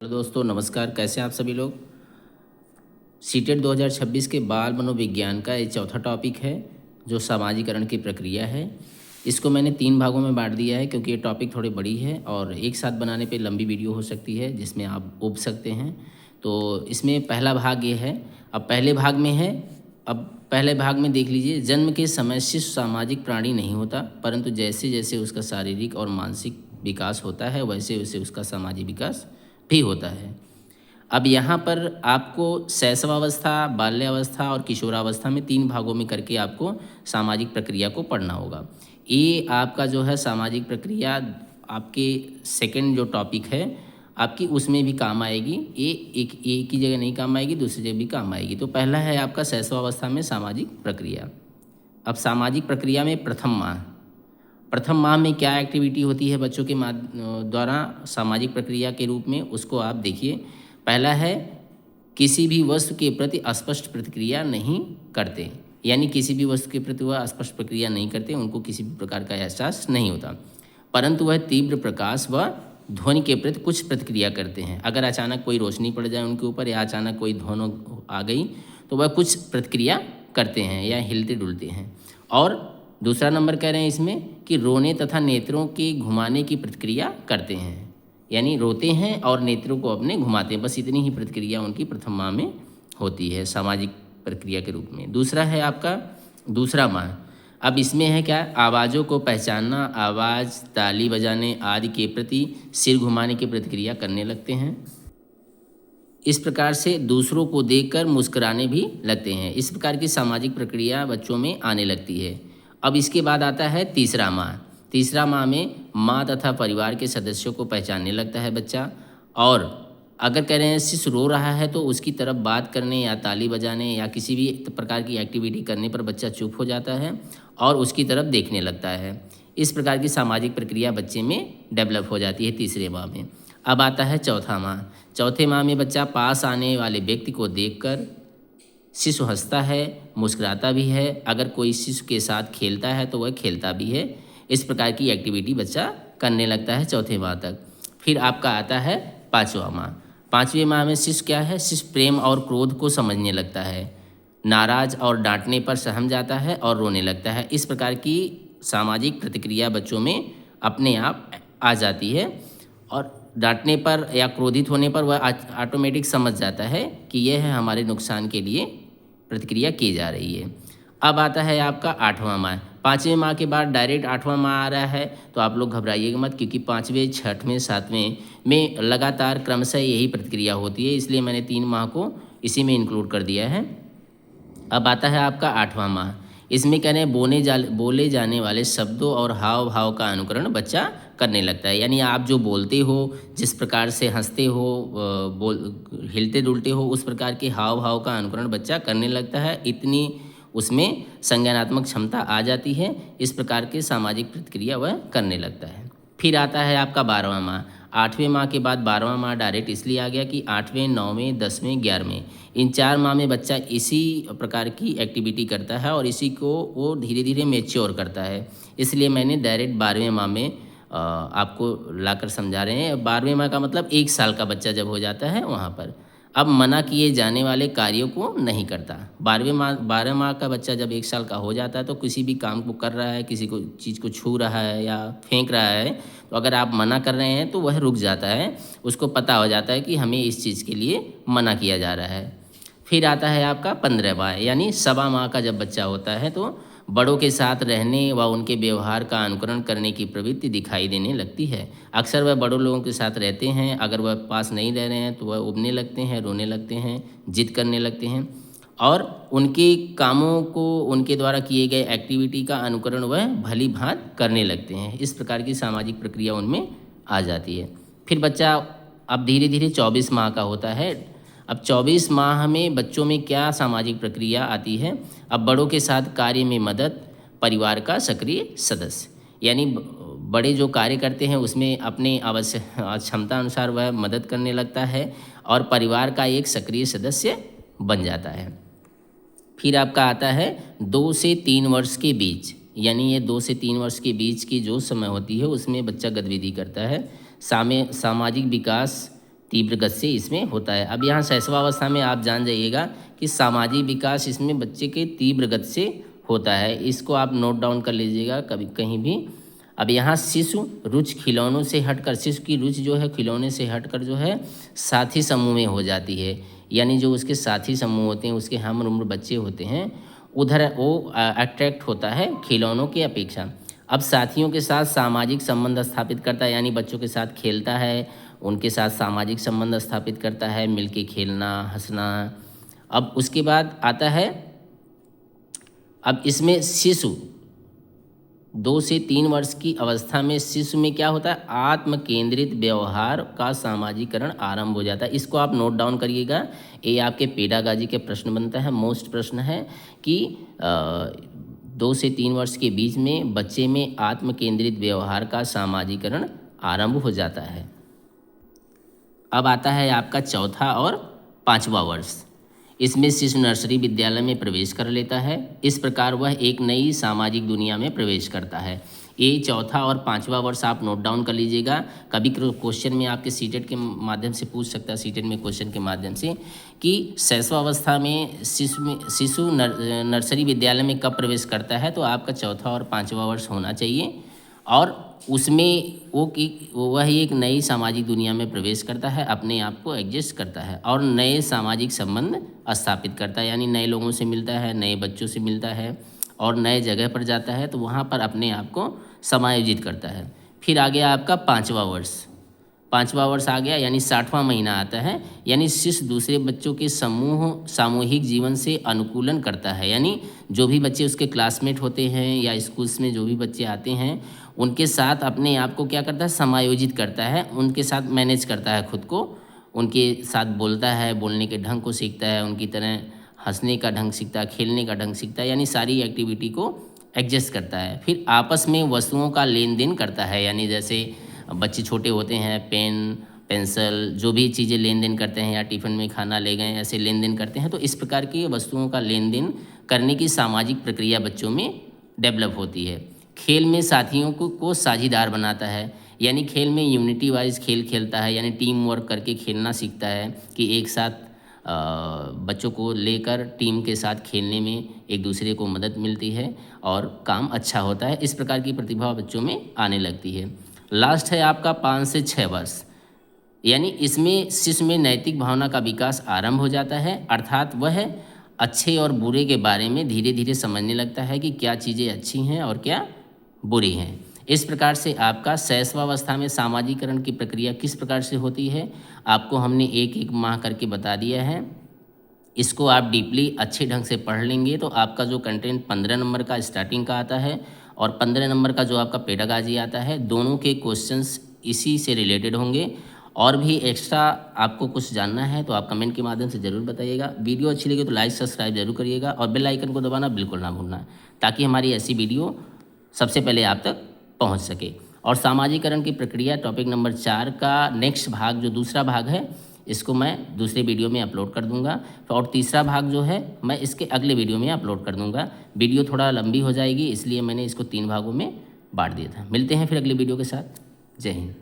Hello दोस्तों, नमस्कार। कैसे हैं आप सभी लोग। सीटेट 2026 के बाल मनोविज्ञान का ये चौथा टॉपिक है जो सामाजिकरण की प्रक्रिया है। इसको मैंने 3 भागों में बांट दिया है क्योंकि ये टॉपिक थोड़ी बड़ी है और एक साथ बनाने पे लंबी वीडियो हो सकती है जिसमें आप उब सकते हैं। तो इसमें पहला भाग ये है। अब पहले भाग में है। अब पहले भाग में देख लीजिए, जन्म के समय शिशु सामाजिक प्राणी नहीं होता, परंतु जैसे जैसे उसका शारीरिक और मानसिक विकास होता है वैसे वैसे उसका सामाजिक विकास भी होता है। अब यहाँ पर आपको शैशवावस्था, बाल्यावस्था और किशोरावस्था में 3 भागों में करके आपको सामाजिक प्रक्रिया को पढ़ना होगा। ये आपका जो है सामाजिक प्रक्रिया आपके सेकंड जो टॉपिक है आपकी उसमें भी काम आएगी। ये एक ही जगह नहीं काम आएगी, दूसरी जगह भी काम आएगी। तो पहला है आपका शैशवावस्था में सामाजिक प्रक्रिया। अब सामाजिक प्रक्रिया में प्रथम माह में क्या एक्टिविटी होती है बच्चों के द्वारा सामाजिक प्रक्रिया के रूप में, उसको आप देखिए। पहला है, किसी भी वस्तु के प्रति स्पष्ट प्रतिक्रिया नहीं करते, यानी किसी भी वस्तु के प्रति वह स्पष्ट प्रतिक्रिया नहीं करते, उनको किसी भी प्रकार का एहसास नहीं होता, परंतु वह तीव्र प्रकाश व ध्वनि के प्रति कुछ प्रतिक्रिया करते हैं। अगर अचानक कोई रोशनी पड़ जाए उनके ऊपर या अचानक कोई ध्वनि आ गई तो वह कुछ प्रतिक्रिया करते हैं या हिलते डुलते हैं। और दूसरा नंबर कह रहे हैं इसमें कि रोने तथा नेत्रों के घुमाने की प्रतिक्रिया करते हैं, यानी रोते हैं और नेत्रों को अपने घुमाते हैं। बस इतनी ही प्रतिक्रिया उनकी प्रथम माह में होती है सामाजिक प्रक्रिया के रूप में। दूसरा है आपका दूसरा माह। अब इसमें है क्या, आवाज़ों को पहचानना, आवाज़, ताली बजाने आदि के प्रति सिर घुमाने की प्रतिक्रिया करने लगते हैं। इस प्रकार से दूसरों को देखकर मुस्कुराने भी लगते हैं। इस प्रकार की सामाजिक प्रक्रिया बच्चों में आने लगती है। अब इसके बाद आता है तीसरा माह। तीसरा माह में माँ तथा परिवार के सदस्यों को पहचानने लगता है बच्चा। और अगर कह रहे हैं शिशु रो रहा है तो उसकी तरफ बात करने या ताली बजाने या किसी भी प्रकार की एक्टिविटी करने पर बच्चा चुप हो जाता है और उसकी तरफ देखने लगता है। इस प्रकार की सामाजिक प्रक्रिया बच्चे में डेवलप हो जाती है तीसरे माह में। अब आता है चौथा माह। चौथे माह में बच्चा पास आने वाले व्यक्ति को देखकर शिशु हंसता है, मुस्कुराता भी है। अगर कोई शिशु के साथ खेलता है तो वह खेलता भी है। इस प्रकार की एक्टिविटी बच्चा करने लगता है चौथे माह तक। फिर आपका आता है पाँचवा माह। पाँचवें माह में शिशु क्या है, शिशु प्रेम और क्रोध को समझने लगता है, नाराज और डांटने पर सहम जाता है और रोने लगता है। इस प्रकार की सामाजिक प्रतिक्रिया बच्चों में अपने आप आ जाती है और डांटने पर या क्रोधित होने पर वह ऑटोमेटिक समझ जाता है कि यह है हमारे नुकसान के लिए प्रतिक्रिया की जा रही है। अब आता है आपका 8वां माह। 5वें माह के बाद डायरेक्ट 8वां माह आ रहा है, तो आप लोग घबराइएगा मत, क्योंकि 5वें, 6वें, 7वें में लगातार क्रमशः यही प्रतिक्रिया होती है, इसलिए मैंने 3 माह को इसी में इंक्लूड कर दिया है। अब आता है आपका 8वां माह। इसमें कह रहे हैं बोले जाने वाले शब्दों और हाव भाव का अनुकरण बच्चा करने लगता है, यानी आप जो बोलते हो, जिस प्रकार से हंसते हो, हिलते डुलते हो, उस प्रकार के हाव भाव का अनुकरण बच्चा करने लगता है। इतनी उसमें संज्ञानात्मक क्षमता आ जाती है। इस प्रकार के सामाजिक प्रतिक्रिया वह करने लगता है। फिर आता है आपका 12वां माह। 8वें माह के बाद 12वां माह डायरेक्ट इसलिए आ गया कि 8वें, 9वें, 10वें, 11वें इन 4 माह में बच्चा इसी प्रकार की एक्टिविटी करता है और इसी को वो धीरे धीरे मैच्योर करता है। इसलिए मैंने डायरेक्ट 12वें माह में आपको लाकर समझा रहे हैं। 12वें माह का मतलब 1 साल का बच्चा जब हो जाता है वहाँ पर अब मना किए जाने वाले कार्यों को नहीं करता। 12 माह का बच्चा जब 1 साल का हो जाता है तो किसी भी काम को कर रहा है, किसी को चीज़ को छू रहा है या फेंक रहा है, तो अगर आप मना कर रहे हैं तो वह रुक जाता है। उसको पता हो जाता है कि हमें इस चीज़ के लिए मना किया जा रहा है। फिर आता है आपका 15वां माह, यानी 1.25 माह का जब बच्चा होता है तो बड़ों के साथ रहने व उनके व्यवहार का अनुकरण करने की प्रवृत्ति दिखाई देने लगती है। अक्सर वह बड़ों लोगों के साथ रहते हैं, अगर वह पास नहीं रह रहे हैं तो वह उबने लगते हैं, रोने लगते हैं, जिद करने लगते हैं और उनके कामों को, उनके द्वारा किए गए एक्टिविटी का अनुकरण वह भली भांति करने लगते हैं। इस प्रकार की सामाजिक प्रक्रिया उनमें आ जाती है। फिर बच्चा अब धीरे धीरे 24 माह का होता है। अब 24 माह में बच्चों में क्या सामाजिक प्रक्रिया आती है, अब बड़ों के साथ कार्य में मदद, परिवार का सक्रिय सदस्य, यानी बड़े जो कार्य करते हैं उसमें अपने आवश्यक क्षमता अनुसार वह मदद करने लगता है और परिवार का एक सक्रिय सदस्य बन जाता है। फिर आपका आता है 2 से 3 वर्ष के बीच, यानी ये 2 से 3 वर्ष के बीच की जो समय होती है उसमें बच्चा गतिविधि करता है। सामाजिक विकास तीव्र गति से इसमें होता है। अब यहाँ शैशवावस्था में आप जान जाइएगा कि सामाजिक विकास इसमें बच्चे के तीव्र गति से होता है। इसको आप नोट डाउन कर लीजिएगा कभी कहीं भी। अब यहाँ शिशु रुचि खिलौनों से हटकर, शिशु की रुचि जो है खिलौने से हटकर जो है साथी समूह में हो जाती है, यानी जो उसके साथी समूह होते हैं, उसके हम उम्र बच्चे होते हैं, उधर वो अट्रैक्ट होता है खिलौनों की अपेक्षा। अब साथियों के साथ सामाजिक संबंध स्थापित करता है, यानी बच्चों के साथ खेलता है, उनके साथ सामाजिक संबंध स्थापित करता है, मिलके खेलना, हंसना। अब उसके बाद आता है, अब इसमें शिशु 2 से 3 वर्ष की अवस्था में शिशु में क्या होता है, आत्म केंद्रित व्यवहार का सामाजिकरण आरंभ हो जाता है। इसको आप नोट डाउन करिएगा, ये आपके पेडागाजी के प्रश्न बनता है, मोस्ट प्रश्न है कि 2 से 3 वर्ष के बीच में बच्चे में आत्म केंद्रित व्यवहार का सामाजिकरण आरंभ हो जाता है। अब आता है आपका चौथा और 5वां वर्ष। इसमें शिशु नर्सरी विद्यालय में प्रवेश कर लेता है। इस प्रकार वह एक नई सामाजिक दुनिया में प्रवेश करता है। ये चौथा और 5वां वर्ष आप नोट डाउन कर लीजिएगा। कभी क्वेश्चन में आपके सीटेट के माध्यम से पूछ सकता है, सीटेट में क्वेश्चन के माध्यम से, कि शैशवावस्था में शिशु नर्सरी विद्यालय में कब प्रवेश करता है, तो आपका चौथा और 5वां वर्ष होना चाहिए। और उसमें वह एक नई सामाजिक दुनिया में प्रवेश करता है, अपने आप को एडजस्ट करता है और नए सामाजिक संबंध स्थापित करता है, यानी नए लोगों से मिलता है, नए बच्चों से मिलता है और नए जगह पर जाता है, तो वहाँ पर अपने आप को समायोजित करता है। फिर आ गया आपका 5वां वर्ष। 5वां वर्ष आ गया, यानी 60वां महीना आता है, यानी शिशु दूसरे बच्चों के सामूहिक जीवन से अनुकूलन करता है, यानी जो भी बच्चे उसके क्लासमेट होते हैं या स्कूल्स में जो भी बच्चे आते हैं, उनके साथ अपने आप को क्या करता है, समायोजित करता है, उनके साथ मैनेज करता है खुद को, उनके साथ बोलता है, बोलने के ढंग को सीखता है, उनकी तरह हंसने का ढंग सीखता है, खेलने का ढंग सीखता है, यानी सारी एक्टिविटी को एडजस्ट करता है। फिर आपस में वस्तुओं का लेन देन करता है, यानी जैसे बच्चे छोटे होते हैं, पेन, पेंसिल, जो भी चीज़ें लेन देन करते हैं, या टिफ़िन में खाना ले गए, ऐसे लेन देन करते हैं, तो इस प्रकार की वस्तुओं का लेन देन करने की सामाजिक प्रक्रिया बच्चों में डेवलप होती है। खेल में साथियों को साझीदार बनाता है, यानी खेल में यूनिटी वाइज खेल खेलता है, यानी टीम वर्क करके खेलना सीखता है, कि एक साथ बच्चों को लेकर टीम के साथ खेलने में एक दूसरे को मदद मिलती है और काम अच्छा होता है। इस प्रकार की प्रतिभा बच्चों में आने लगती है। लास्ट है आपका 5 से 6 वर्ष, यानी इसमें शिशु में नैतिक भावना का विकास आरंभ हो जाता है, अर्थात वह अच्छे और बुरे के बारे में धीरे धीरे समझने लगता है कि क्या चीज़ें अच्छी हैं और क्या बुरी हैं। इस प्रकार से आपका शैशवावस्था में सामाजिकरण की प्रक्रिया किस प्रकार से होती है, आपको हमने एक एक माह करके बता दिया है। इसको आप डीपली अच्छे ढंग से पढ़ लेंगे तो आपका जो कंटेंट 15 नंबर का स्टार्टिंग का आता है और 15 नंबर का जो आपका पेडागाजी आता है, दोनों के क्वेश्चंस इसी से रिलेटेड होंगे। और भी एक्स्ट्रा आपको कुछ जानना है तो आप कमेंट के माध्यम से ज़रूर बताइएगा। वीडियो अच्छी लगी तो लाइक सब्सक्राइब जरूर करिएगा और बेल आइकन को दबाना बिल्कुल ना भूलना, ताकि हमारी ऐसी वीडियो सबसे पहले आप तक पहुंच सके। और सामाजिकरण की प्रक्रिया टॉपिक नंबर 4 का नेक्स्ट भाग, जो दूसरा भाग है, इसको मैं दूसरे वीडियो में अपलोड कर दूंगा, और तीसरा भाग जो है मैं इसके अगले वीडियो में अपलोड कर दूंगा। वीडियो थोड़ा लंबी हो जाएगी, इसलिए मैंने इसको 3 भागों में बांट दिया था। मिलते हैं फिर अगले वीडियो के साथ। जय हिंद।